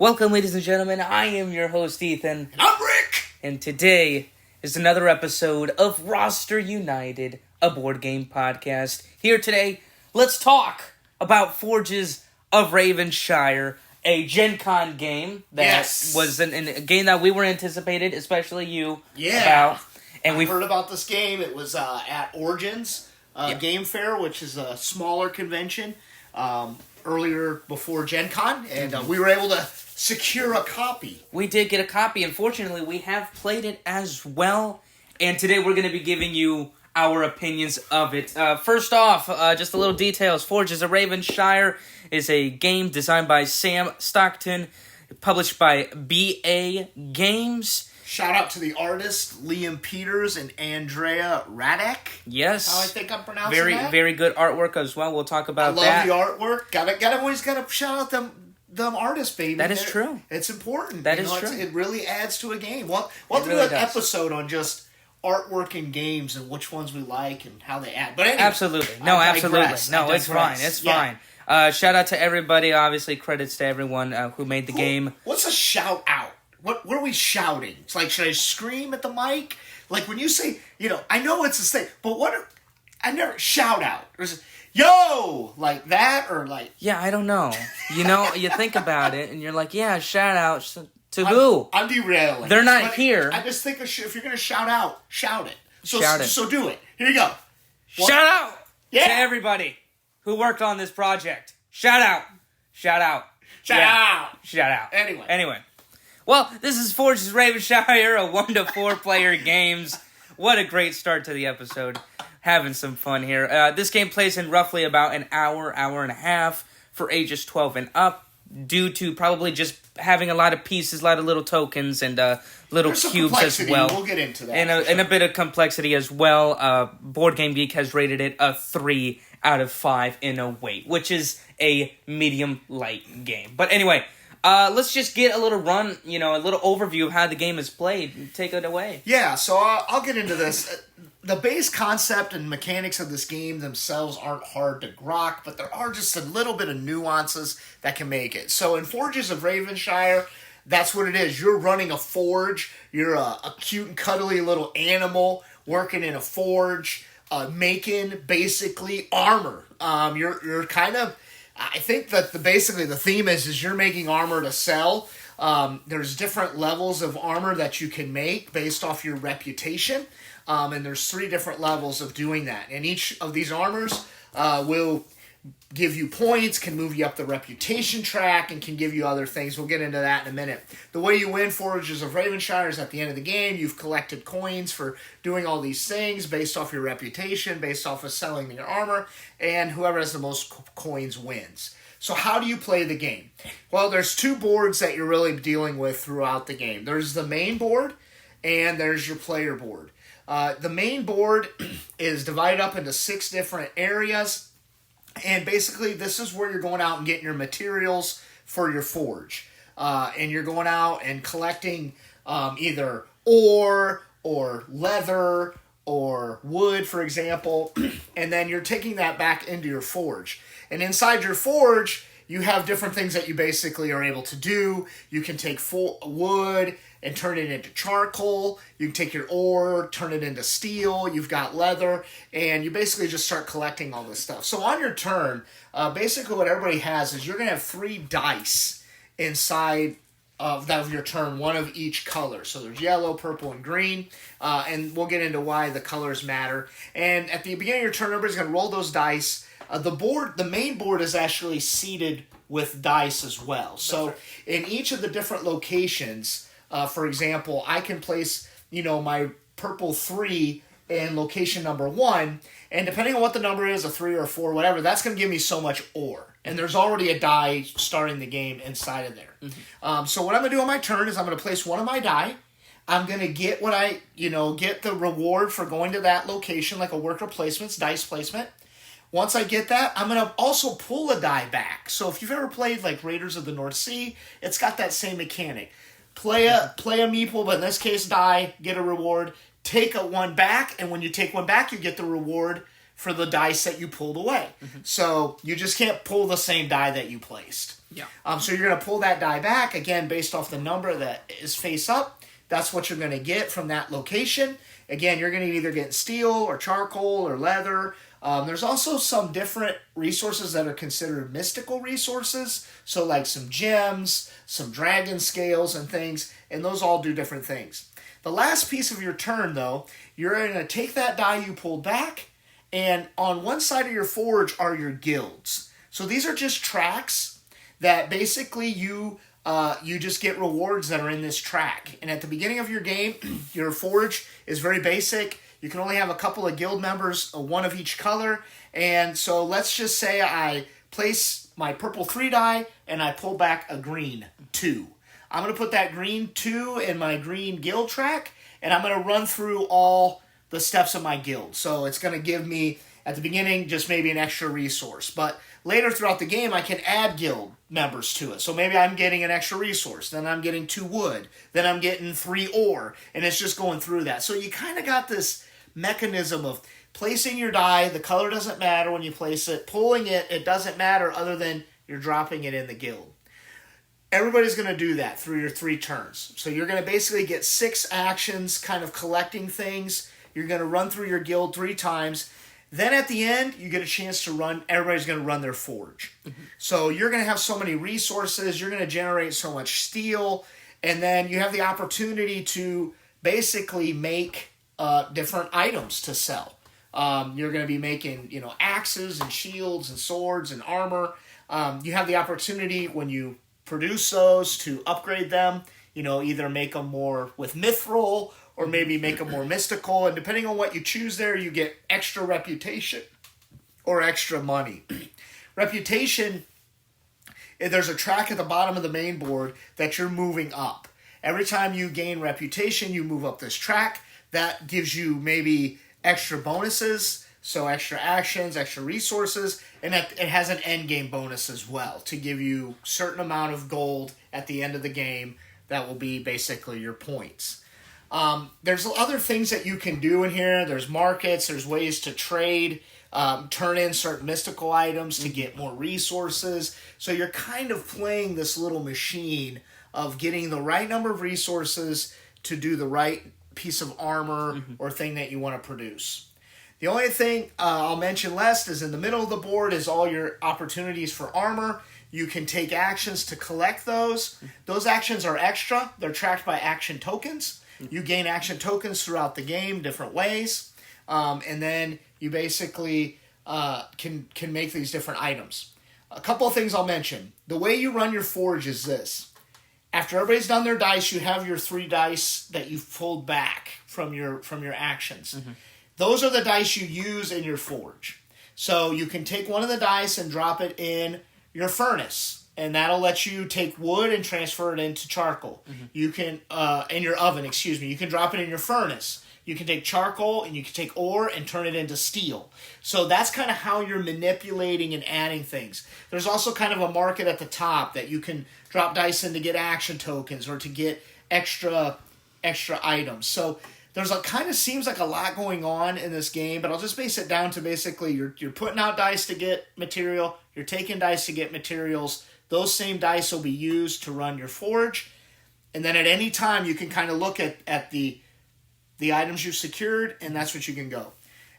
Welcome, ladies and gentlemen. I am your host, Ethan. And I'm Rick! And today is another episode of Roster United, a board game podcast. Here today, let's talk about Forges of Ravenshire, a Gen Con game that was a game that we were anticipated, especially you, about. And we heard about this game. It was at Origins Game Fair, which is a smaller convention, earlier before Gen Con, and we were able to secure a copy. We did get a copy. Unfortunately, we have played it as well, and today we're going to be giving you our opinions of it. First off, just a little details. Forges of Ravenshire is a game designed by Sam Stockton, published by BA Games. Shout out to the artists, Liam Peters and Andrea Radek. Yes. That's how I think I'm pronouncing that. Very good artwork as well. We'll talk about that. I love the artwork. Always got to shout out them artists, baby. That is true. It's important. That is true. It really adds to a game. We'll do an episode on just artwork in games and which ones we like and how they add. But anyway, absolutely. No, it's fine. It's fine. Shout out to everybody. Obviously, credits to everyone who made the game. What's a shout out? What are we shouting? It's like, should I scream at the mic? Like when you say, I know it's a thing, but I never shout out. Yo, like that, or like... Yeah, I don't know. You think about it, and you're like, yeah, shout out to who? I'm derailing. They're not here. I just think if you're going to shout out, shout it. Shout it. So do it. Here you go. Shout out to everybody who worked on this project. Shout out. Shout out. Shout out. Shout out. Anyway. Well, this is Forges of Ravenshire, a 1 to 4 player games. What a great start to the episode. Having some fun here. This game plays in roughly about an hour and a half for ages 12 and up, due to probably just having a lot of pieces, a lot of little tokens, and little cubes as well. We'll get into that. And a bit of complexity as well. Board Game Geek has rated it a 3 out of 5 in a weight, which is a medium light game. But anyway, let's just get a little run, a little overview of how the game is played. Take it away. Yeah, so I'll get into this. The base concept and mechanics of this game themselves aren't hard to grok, but there are just a little bit of nuances that can make it. So in Forges of Ravenshire, that's what it is. You're running a forge. You're a cute and cuddly little animal working in a forge, making basically armor. You're kind of... I think that basically the theme is you're making armor to sell. There's different levels of armor that you can make based off your reputation. And there's 3 different levels of doing that. And each of these armors will give you points, can move you up the reputation track, and can give you other things. We'll get into that in a minute. The way you win Forges of Ravenshire is at the end of the game. You've collected coins for doing all these things based off your reputation, based off of selling your armor, and whoever has the most coins wins. So how do you play the game? Well, there's 2 boards that you're really dealing with throughout the game. There's the main board, and there's your player board. The main board is divided up into 6 different areas, and basically this is where you're going out and getting your materials for your forge. And you're going out and collecting either ore or leather or wood, for example, and then you're taking that back into your forge. And inside your forge, you have different things that you basically are able to do. You can take wood and turn it into charcoal. You can take your ore, turn it into steel. You've got leather, and you basically just start collecting all this stuff. So on your turn, basically what everybody has is you're going to have 3 dice inside of your turn, 1 of each color. So there's yellow, purple, and green, and we'll get into why the colors matter. And at the beginning of your turn, everybody's going to roll those dice. The main board is actually seated with dice as well. So in each of the different locations, for example, I can place, my purple 3 in location number 1, and depending on what the number is, a 3 or a 4, whatever, that's going to give me so much ore. And there's already a die starting the game inside of there. Mm-hmm. So what I'm going to do on my turn is I'm going to place 1 of my die. I'm going to get get the reward for going to that location, like a worker placement's dice placement. Once I get that, I'm going to also pull a die back. So if you've ever played like Raiders of the North Sea, it's got that same mechanic. Play a meeple, but in this case die, get a reward. Take 1 back, and when you take 1 back, you get the reward for the dice that you pulled away. So you just can't pull the same die that you placed. Yeah. So you're going to pull that die back, again, based off the number that is face up. That's what you're going to get from that location. Again, you're going to either get steel or charcoal or leather. There's also some different resources that are considered mystical resources. So like some gems, some dragon scales and things, and those all do different things. The last piece of your turn, though, you're going to take that die you pulled back, and on one side of your forge are your guilds. So these are just tracks that basically you just get rewards that are in this track. And at the beginning of your game, your forge is very basic. You can only have a couple of guild members, one of each color. And so let's just say I place my purple 3 die and I pull back a green 2. I'm going to put that green 2 in my green guild track, and I'm going to run through all the steps of my guild. So it's going to give me, at the beginning, just maybe an extra resource. But later throughout the game, I can add guild members to it. So maybe I'm getting an extra resource. Then I'm getting 2 wood. Then I'm getting 3 ore. And it's just going through that. So you kind of got this mechanism of placing your die. The color doesn't matter when you place it. Pulling it, it doesn't matter other than you're dropping it in the guild. Everybody's going to do that through your 3 turns. So you're going to basically get 6 actions kind of collecting things. You're going to run through your guild 3 times. Then at the end, you get a chance to run. Everybody's going to run their forge. So you're going to have so many resources. You're going to generate so much steel. And then you have the opportunity to basically make different items to sell. You're going to be making, axes and shields and swords and armor. You have the opportunity when you produce those to upgrade them. Either make them more with mithril or maybe make them more mystical. And depending on what you choose there, you get extra reputation or extra money. Reputation, there's a track at the bottom of the main board that you're moving up. Every time you gain reputation, you move up this track. That gives you maybe extra bonuses, so extra actions, extra resources, and it has an end game bonus as well to give you a certain amount of gold at the end of the game. That will be basically your points. There's other things that you can do in here. There's markets, there's ways to trade, turn in certain mystical items to get more resources. So you're kind of playing this little machine of getting the right number of resources to do the right piece of armor or thing that you want to produce. The only thing I'll mention last is in the middle of the board is all your opportunities for armor. You can take actions to collect those. Those actions are extra. They're tracked by action tokens. You gain action tokens throughout the game, different ways. And then you basically can make these different items. A couple of things I'll mention. The way you run your forge is this. After everybody's done their dice, you have your 3 dice that you've pulled back from your actions. Those are the dice you use in your forge. So you can take one of the dice and drop it in your furnace, and that'll let you take wood and transfer it into charcoal. You can, in your oven, you can drop it in your furnace. You can take charcoal and you can take ore and turn it into steel. So that's kind of how you're manipulating and adding things. There's also kind of a market at the top that you can drop dice in to get action tokens or to get extra items. So there's kind of seems like a lot going on in this game, but I'll just base it down to basically you're putting out dice to get material, you're taking dice to get materials. Those same dice will be used to run your forge. And then at any time you can kind of look at the items you've secured, and that's what you can go.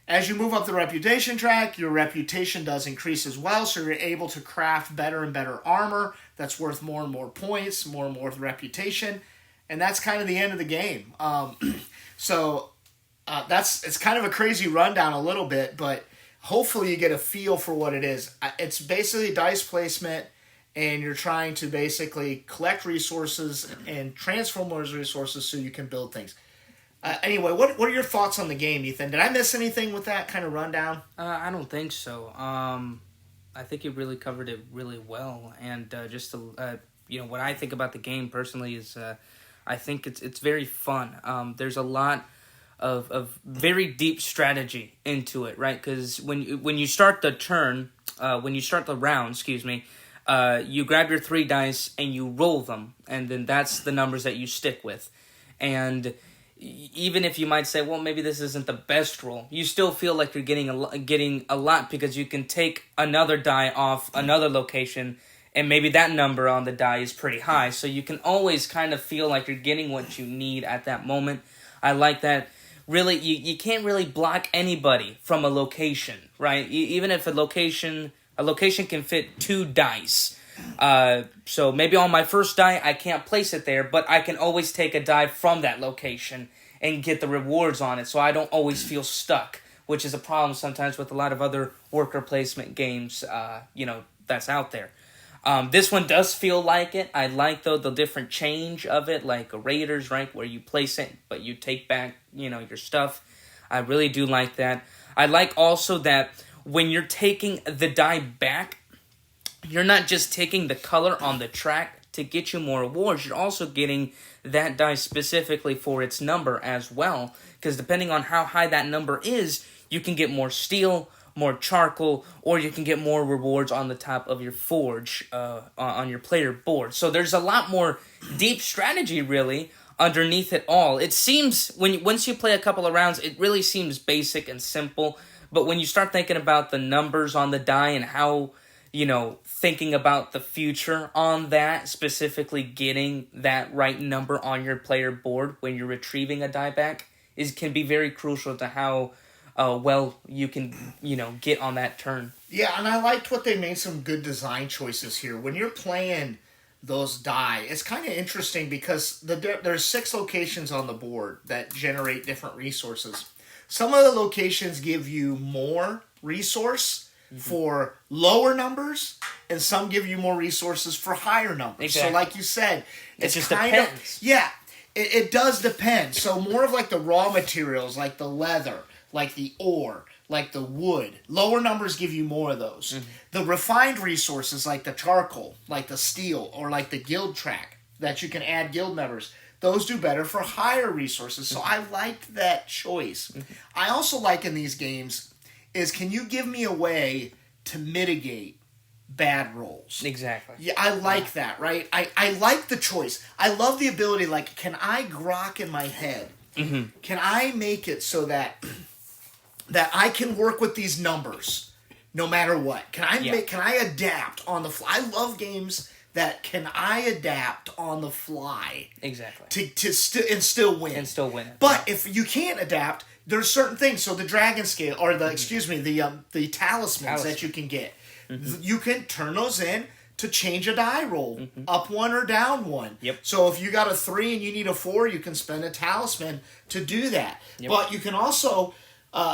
As you move up the reputation track, your reputation does increase as well, so you're able to craft better and better armor that's worth more and more points, more and more reputation, and that's kind of the end of the game. It's kind of a crazy rundown a little bit, but hopefully you get a feel for what it is. It's basically dice placement, and you're trying to basically collect resources and transform those resources so you can build things. Anyway, what are your thoughts on the game, Ethan? Did I miss anything with that kind of rundown? I don't think so. I think you really covered it really well. And what I think about the game personally is I think it's very fun. There's a lot of very deep strategy into it, right? Because when you start the turn, when you start the round, you grab your 3 dice and you roll them, and then that's the numbers that you stick with. And even if you might say, well, maybe this isn't the best roll, you still feel like you're getting a lot because you can take another die off another location, and maybe that number on the die is pretty high. So you can always kind of feel like you're getting what you need at that moment. I like that. Really, you can't really block anybody from a location, right? Even if a location can fit 2 dice. So maybe on my first die, I can't place it there, but I can always take a die from that location and get the rewards on it, so I don't always feel stuck, which is a problem sometimes with a lot of other worker placement games, that's out there. This one does feel like it. I like, though, the different change of it, like Raiders, right, where you place it, but you take back, your stuff. I really do like that. I like also that when you're taking the die back, you're not just taking the color on the track to get you more rewards. You're also getting that die specifically for its number as well. Because depending on how high that number is, you can get more steel, more charcoal, or you can get more rewards on the top of your forge on your player board. So there's a lot more deep strategy, really, underneath it all. It seems, once you play a couple of rounds, it really seems basic and simple. But when you start thinking about the numbers on the die and how, thinking about the future on that, specifically getting that right number on your player board when you're retrieving a die back, can be very crucial to how well you can, get on that turn. Yeah, and I liked what they made some good design choices here. When you're playing those die, it's kind of interesting because there's 6 locations on the board that generate different resources. Some of the locations give you more resource for lower numbers, and some give you more resources for higher numbers. Exactly. So like you said, it just depends. It does depend. So more of like the raw materials, like the leather, like the ore, like the wood. Lower numbers give you more of those. Mm-hmm. The refined resources, like the charcoal, like the steel, or like the guild track that you can add guild members, those do better for higher resources. So I liked that choice. Mm-hmm. I also like in these games is, can you give me a way to mitigate bad rolls? Exactly. Yeah, I like that, right? I like the choice. I love the ability, like, can I grok in my head? Mm-hmm. Can I make it so that I can work with these numbers no matter what? Can I adapt on the fly? I love games that can I adapt on the fly. Exactly. To still win. And still win. But if you can't adapt, there's certain things. So the dragon scale, or the talismans that you can get. Mm-hmm. You can turn those in to change a die roll, up 1 or down 1. Yep. So if you got a 3 and you need a 4, you can spend a talisman to do that. Yep. But you can also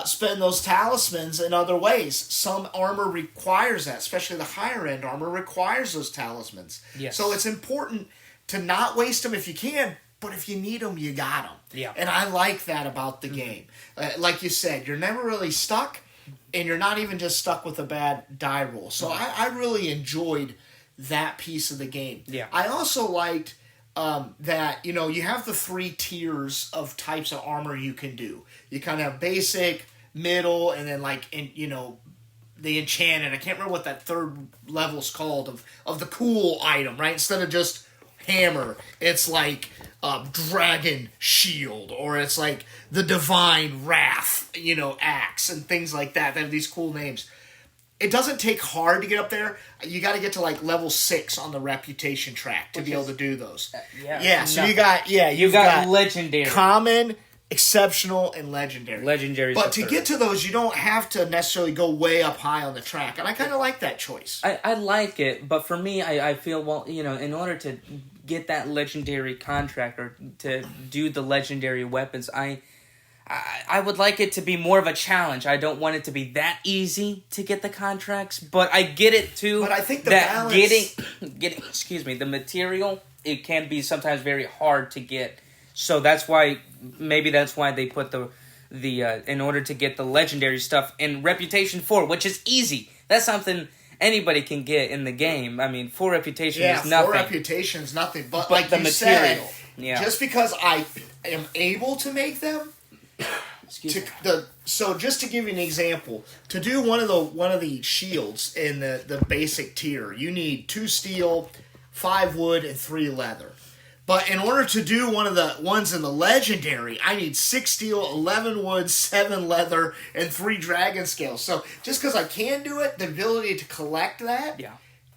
spend those talismans in other ways. Some armor requires that, especially the higher end armor requires those talismans. Yes. So it's important to not waste them if you can, but if you need them, you got them. Yeah. And I like that about the game. Like you said, you're never really stuck, and you're not even just stuck with a bad die roll. So I really enjoyed that piece of the game. Yeah. I also liked that, you have the 3 tiers of types of armor you can do. You kind of have basic, middle, and then the enchanted. I can't remember what that 3rd level's called of the cool item, right? Instead of just hammer, it's like dragon shield, or it's like the divine wrath, axe, and things like that. They have these cool names. It doesn't take hard to get up there. You got to get to like level 6 on the reputation track to be able to do those. So you got legendary, common, exceptional, and legendary. Legendary. But to get to those, you don't have to necessarily go way up high on the track, and I kind of like that choice. I like it, but for me, I feel, in order to get that legendary contract or to do the legendary weapons, I would like it to be more of a challenge. I don't want it to be that easy to get the contracts, but I get it too. But I think the that balance... getting the material, it can be sometimes very hard to get. So that's why they put the in order to get the legendary stuff in Reputation 4, which is easy. That's something anybody can get in the game. I mean, 4 Reputation is nothing. 4 Reputation is nothing. But like the you material. Said, just because I am able to make them, so just to give you an example, to do one of the shields in the basic tier, you need 2 steel, 5 wood, and 3 leather. But in order to do one of the ones in the legendary, I need 6 steel, 11 wood, 7 leather, and 3 dragon scales. So just because I can do it, the ability to collect that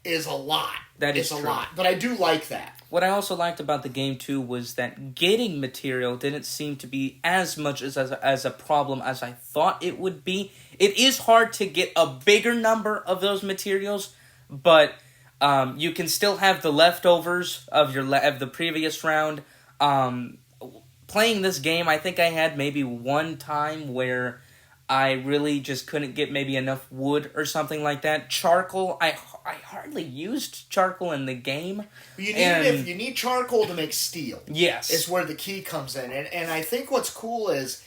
is a lot. That is a true. lot. But I do like that. What I also liked about the game, too, was that getting material didn't seem to be as much as a problem as I thought it would be. It is hard to get a bigger number of those materials, but you can still have the leftovers of the previous round. Playing this game, I think I had maybe one time where I really just couldn't get maybe enough wood or something like that. Charcoal, I hardly used charcoal in the game. You need charcoal to make steel. Yes. Is where the key comes in. And I think what's cool is,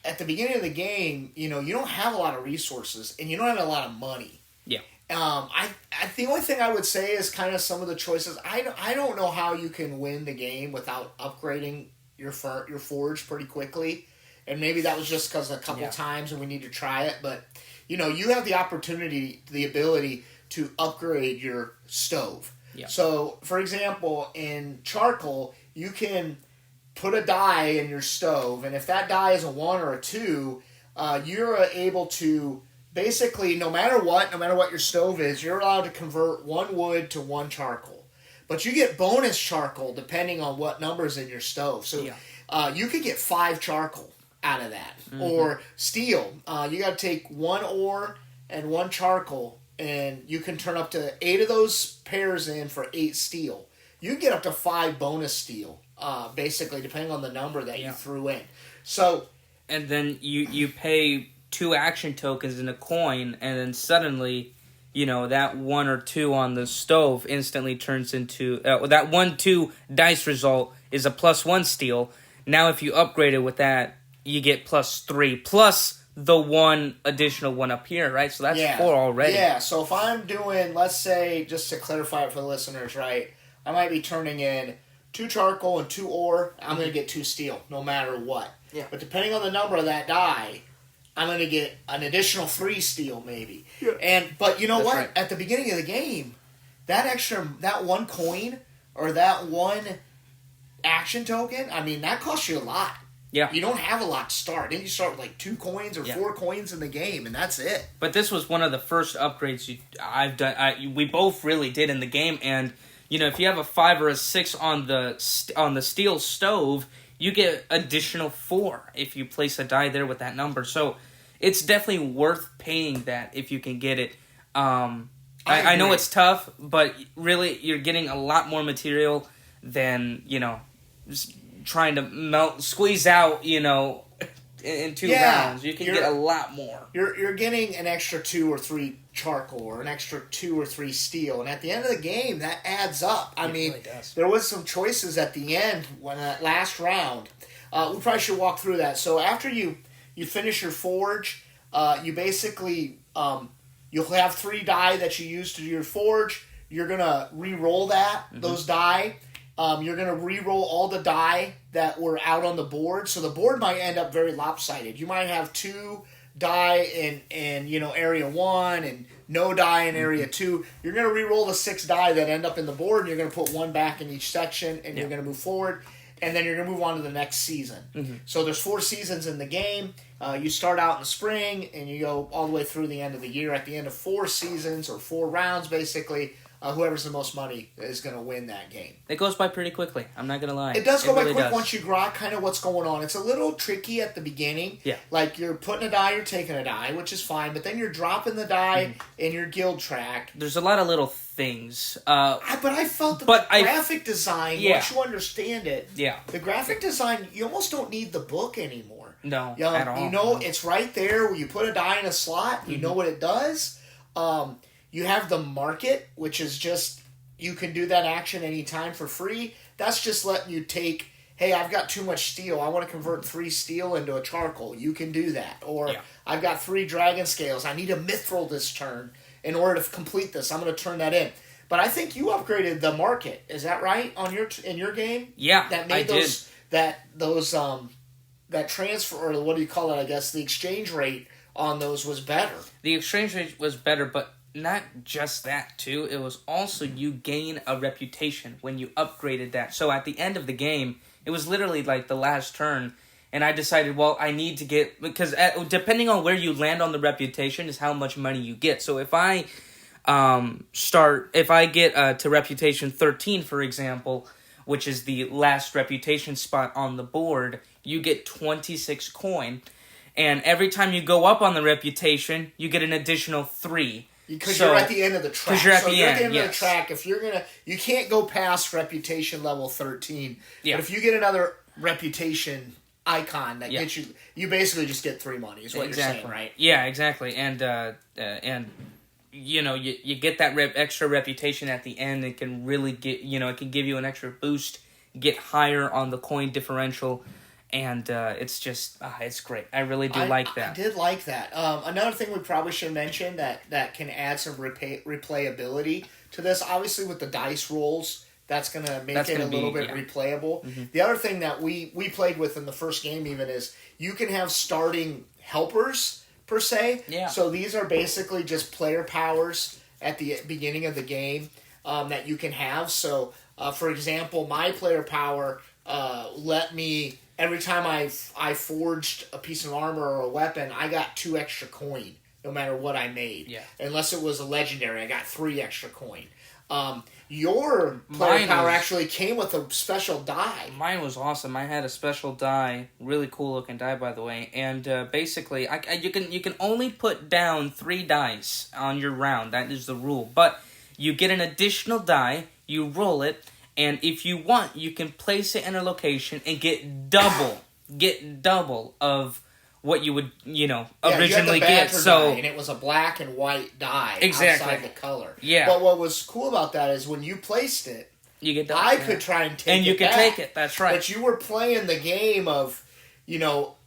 at the beginning of the game, you don't have a lot of resources, and you don't have a lot of money. Yeah. The only thing I would say is kind of some of the choices. I don't know how you can win the game without upgrading your forge pretty quickly. And maybe that was just because a couple times and we need to try it. But, you have the opportunity, the ability to upgrade your stove. Yeah. So, for example, in charcoal, you can put a die in your stove. And if that die is a 1 or a 2, you're able to basically, no matter what your stove is, you're allowed to convert 1 wood to 1 charcoal. But you get bonus charcoal depending on what number's in your stove. So you could get 5 charcoal out of that. Mm-hmm. Or steel. You got to take 1 ore and 1 charcoal, and you can turn up to 8 of those pairs in for 8 steel. You can get up to 5 bonus steel, basically, depending on the number that you threw in. So, and then you pay 2 action tokens in a coin, and then suddenly, that 1 or 2 on the stove instantly turns into that 1-2 dice result is a +1 steel. Now, if you upgrade it with that, you get +3 plus the 1 additional one up here, right? So that's 4 already. Yeah. So if I'm doing, let's say, just to clarify it for the listeners, right? I might be turning in 2 charcoal and 2 ore. I'm going to get 2 steel, no matter what. Yeah. But depending on the number of that die, I'm going to get an additional 3 steel, maybe. Yeah. But you know what? Right. At the beginning of the game, that 1 coin or that 1 action token, that costs you a lot. Yeah. You don't have a lot to start. Then you start with like 2 coins or 4 coins in the game, and that's it. But this was one of the first upgrades I've done. We both really did in the game, and if you have a 5 or a 6 on the steel stove, you get additional 4 if you place a die there with that number. So it's definitely worth paying that if you can get it. I know it's tough, but really you're getting a lot more material than just trying to squeeze out, in 2 rounds. You can get a lot more. You're getting an extra 2 or 3 charcoal or an extra 2 or 3 steel, and at the end of the game, that adds up. I mean, really does. There was some choices at the end when that last round. We probably should walk through that. So after you finish your forge, you basically you'll have 3 die that you use to do your forge. You're gonna re-roll those die. You're going to re-roll all the die that were out on the board. So the board might end up very lopsided. You might have 2 die in area 1 and no die in area 2. You're going to re-roll the 6 die that end up in the board, and you're going to put 1 back in each section, and you're going to move forward. And then you're going to move on to the next season. Mm-hmm. So there's 4 seasons in the game. You start out in the spring, and you go all the way through the end of the year. At the end of 4 seasons, or 4 rounds, basically, whoever's the most money is going to win that game. It goes by pretty quickly. I'm not going to lie. It does go by quick once you grok kind of what's going on. It's a little tricky at the beginning. Yeah. Like you're putting a die, you're taking a die, which is fine. But then you're dropping the die in your guild track. There's a lot of little things. But I felt the graphic design, once you understand it, the graphic design, you almost don't need the book anymore. No, at all. It's right there where you put a die in a slot. You know what it does. You have the market, which is just, you can do that action anytime for free. That's just letting you take, hey, I've got too much steel. I want to convert 3 steel into a charcoal. You can do that. Or I've got 3 dragon scales. I need a mithril this turn in order to complete this. I'm going to turn that in. But I think you upgraded the market. Is that right in your game? Yeah, that made that transfer, or what do you call it? I guess the exchange rate on those was better. The exchange rate was better, but not just that, too. It was also you gain a reputation when you upgraded that. So at the end of the game, it was literally like the last turn, and I decided, well, I need to get... Because depending on where you land on the reputation is how much money you get. So if I get to reputation 13, for example, which is the last reputation spot on the board, you get 26 coin. And every time you go up on the reputation, you get an additional 3. Because you're at the end of the track. Because you're at the end end, of the track. If you can't go past reputation level 13. Yeah. But if you get another reputation icon that gets you basically just get 3 money. Is what you're saying, right? Yeah, exactly. And you get that extra reputation at the end. It can really it can give you an extra boost, get higher on the coin differential. And it's just, it's great. I really do like that. I did like that. Another thing we probably should mention that can add some replayability to this, obviously with the dice rolls, that's going to make it a little bit replayable. Mm-hmm. The other thing that we played with in the first game even is you can have starting helpers, per se. Yeah. So these are basically just player powers at the beginning of the game that you can have. So, for example, my player power let me... Every time I forged a piece of armor or a weapon, I got 2 extra coin, no matter what I made. Yeah. Unless it was a legendary, I got 3 extra coin. Your player power actually came with a special die. Mine was awesome. I had a special die, really cool looking die, by the way. And basically, you can only put down 3 dice on your round. That is the rule. But you get an additional die. You roll it. And if you want, you can place it in a location and get double of what you would, originally get. So, die, and it was a black and white die exactly. outside the color. Yeah. But what was cool about that is when you placed it, you get double. I could try and take it and you could back, take it. That's right. But you were playing the game of,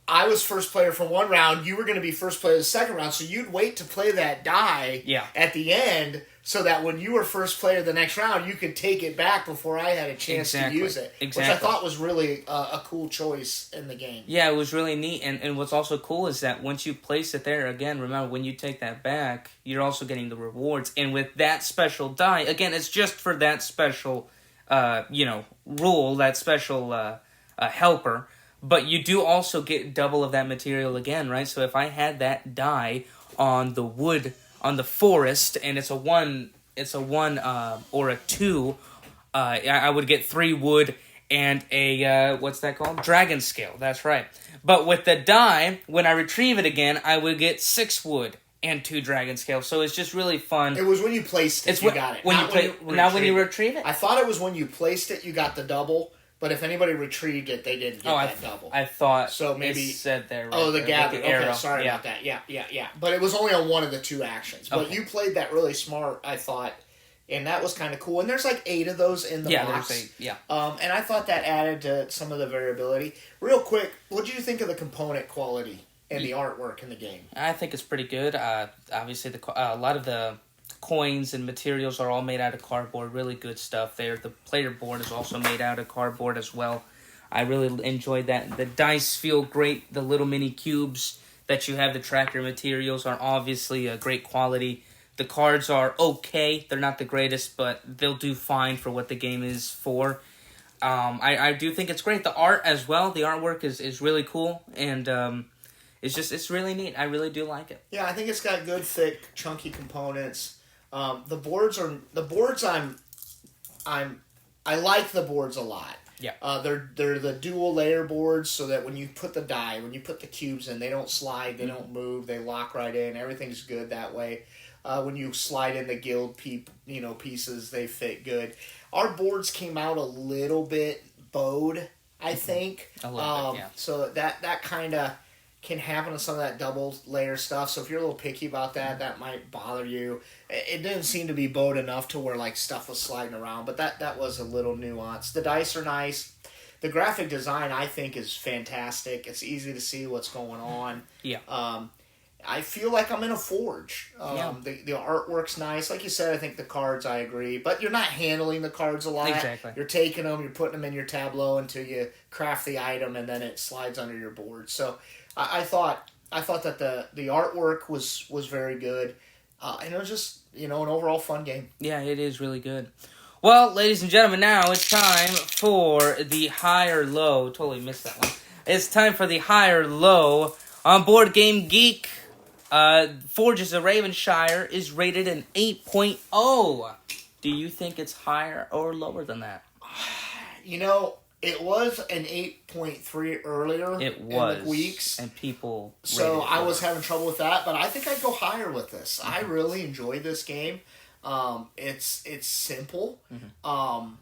I was first player for one round. You were going to be first player the second round. So you'd wait to play that die at the end so that when you were first player the next round, you could take it back before I had a chance to use it. Exactly. Which I thought was really a cool choice in the game. Yeah, it was really neat. And what's also cool is that once you place it there, again, remember, when you take that back, you're also getting the rewards. And with that special die, again, it's just for that special, rule, that special helper. But you do also get double of that material again, right? So if I had that die on the wood, on the forest, and it's a 1 or a 2, I would get 3 wood and a, what's that called? Dragon scale, that's right. But with the die, when I retrieve it again, I would get 6 wood and 2 dragon scale. So it's just really fun. It was when you placed it, you got it. When you retrieve it? I thought it was when you placed it, you got the double. But if anybody retrieved it, they didn't get that double. I thought so maybe it said there. Right the there, gather. the okay, sorry about that. Yeah. But it was only on one of the 2 actions. But you played that really smart, I thought, and that was kind of cool. And there's like 8 of those in the box. There's 8. Yeah. And I thought that added to some of the variability. Real quick, what did you think of the component quality and the artwork in the game? I think it's pretty good. Obviously, a lot of the coins and materials are all made out of cardboard. Really good stuff there. The player board is also made out of cardboard as well. I really enjoyed that. The dice feel great. The little mini cubes that you have to track your materials are obviously a great quality. The cards are okay. They're not the greatest, but they'll do fine for what the game is for. I do think it's great. The art as well. The artwork is really cool, and it's really neat. I really do like it. Yeah, I think it's got good, thick, chunky components. I like the boards a lot. Yeah. They're the dual layer boards, so that when you put the cubes in, they don't slide, they don't move, they lock right in. Everything's good that way. When you slide in the guild pieces, they fit good. Our boards came out a little bit bowed, I think. A little bit, yeah. So that kind of can happen to some of that double layer stuff. So if you're a little picky about that might bother you. It didn't seem to be bowed enough to where like stuff was sliding around, but that was a little nuance. The dice are nice. The graphic design, I think, is fantastic. It's easy to see what's going on. Yeah. I feel like I'm in a Forge. The artwork's nice. Like you said, I think the cards, I agree. But you're not handling the cards a lot. Exactly. You're taking them, you're putting them in your tableau until you craft the item, and then it slides under your board. So I thought that the artwork was very good. And it was just, an overall fun game. Yeah, it is really good. Well, ladies and gentlemen, now it's time for the high or low. Totally missed that one. It's time for the high or low on Board Game Geek. Forges of Ravenshire is rated an 8.0. Do you think it's higher or lower than that? It was an 8.3 earlier in the weeks. And people... So I was having trouble with that, but I think I'd go higher with this. Mm-hmm. I really enjoyed this game. It's simple. Mm-hmm.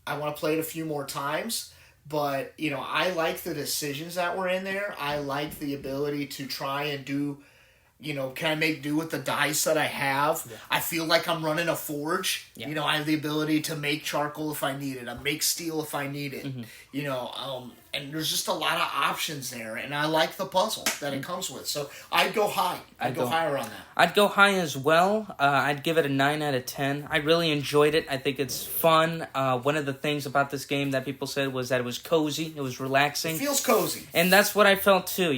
I want to play it a few more times, but, I like the decisions that were in there. I like the ability to try and do... can I make do with the dice that I have? Yeah. I feel like I'm running a forge. Yeah. I have the ability to make charcoal if I need it. I make steel if I need it. Mm-hmm. And there's just a lot of options there. And I like the puzzle that it comes with. So I'd go high. I'd go higher on that. I'd go high as well. I'd give it a 9 out of 10. I really enjoyed it. I think it's fun. One of the things about this game that people said was that it was cozy. It was relaxing. It feels cozy. And that's what I felt too.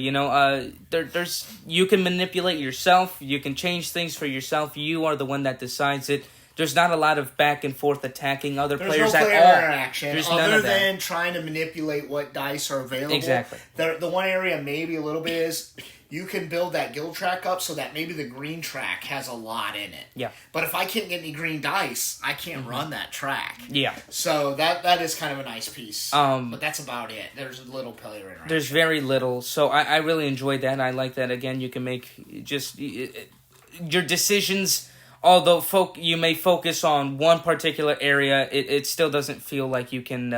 There's you can manipulate yourself. You can change things for yourself. You are the one that decides it. There's not a lot of back and forth attacking other players at all. There's no player interaction other than trying to manipulate what dice are available. Exactly. The one area maybe a little bit is you can build that guild track up so that maybe the green track has a lot in it. Yeah. But if I can't get any green dice, I can't run that track. Yeah. So that is kind of a nice piece. But that's about it. There's little player interaction. There's very little. So I really enjoyed that. I like that. Again, you can make just your decisions. Although you may focus on one particular area, it still doesn't feel like you can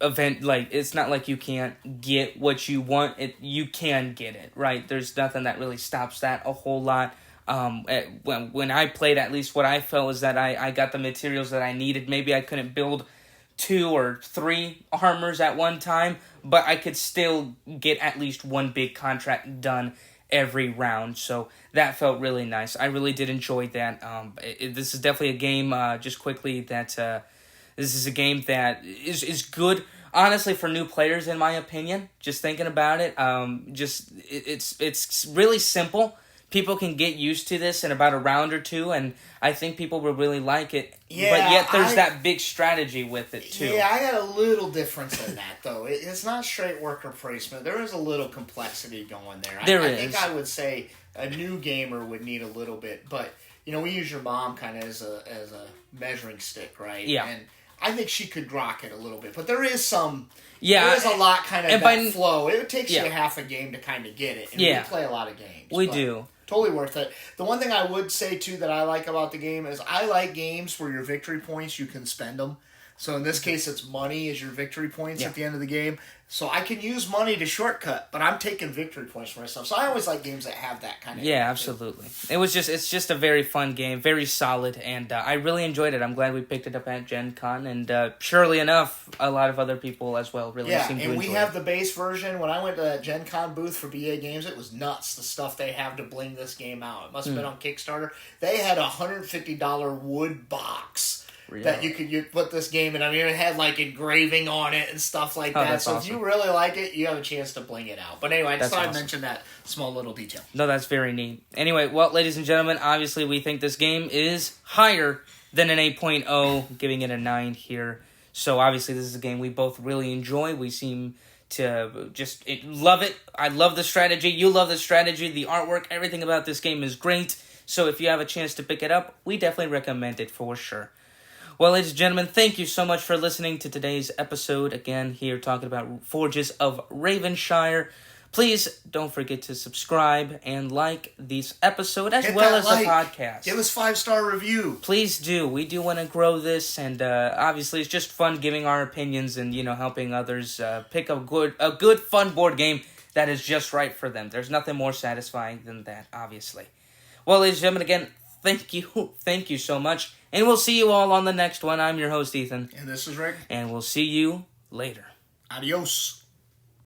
it's not like you can't get what you want. You can get it, right? There's nothing that really stops that a whole lot. When I played, at least what I felt was that I got the materials that I needed. Maybe I couldn't build 2 or 3 armors at one time, but I could still get at least one big contract done every round, so that felt really nice. I really did enjoy that. This is definitely a game, just quickly, that this is a game that is good, honestly, for new players, in my opinion. Just thinking about it, it's really simple. People can get used to this in about a round or two, and I think people will really like it. Yeah, but yet there's that big strategy with it, too. Yeah, I got a little difference in that, though. It's not straight worker placement. There is a little complexity going there. I think I would say a new gamer would need a little bit, but, we use your mom kind of as a measuring stick, right? Yeah. And I think she could rock it a little bit, but there is some... Yeah, there is a lot kind of that flow. It takes you half a game to kind of get it, and we play a lot of games. We do. Totally worth it. The one thing I would say, too, that I like about the game is I like games where your victory points, you can spend them. So in this case, it's money is your victory points at the end of the game. So I can use money to shortcut, but I'm taking victory points for myself. So I always like games that have that kind of... Yeah, absolutely. It's just a very fun game, very solid, and I really enjoyed it. I'm glad we picked it up at Gen Con, and surely enough, a lot of other people as well really seem to enjoy it. Yeah, and we have the base version. When I went to that Gen Con booth for BA Games, it was nuts, the stuff they have to bling this game out. It must have been on Kickstarter. They had a $150 wood box that you could put this game in. I mean, it had like engraving on it and stuff like that. So awesome. If you really like it, you have a chance to bling it out. But anyway, I just thought I'd mention that small little detail. No, that's very neat. Anyway, well, ladies and gentlemen, obviously we think this game is higher than an 8.0, giving it a 9 here. So obviously this is a game we both really enjoy. We seem to just love it. I love the strategy. You love the strategy. The artwork, everything about this game is great. So if you have a chance to pick it up, we definitely recommend it for sure. Well, ladies and gentlemen, thank you so much for listening to today's episode. Again, here talking about Forges of Ravenshire. Please don't forget to subscribe and like this episode as well as the podcast. Give us 5-star review. Please do. We do want to grow this, and obviously it's just fun giving our opinions and helping others pick a good fun board game that is just right for them. There's nothing more satisfying than that, obviously. Well, ladies and gentlemen, again, thank you so much. And we'll see you all on the next one. I'm your host, Ethan. And this is Rick. And we'll see you later. Adios.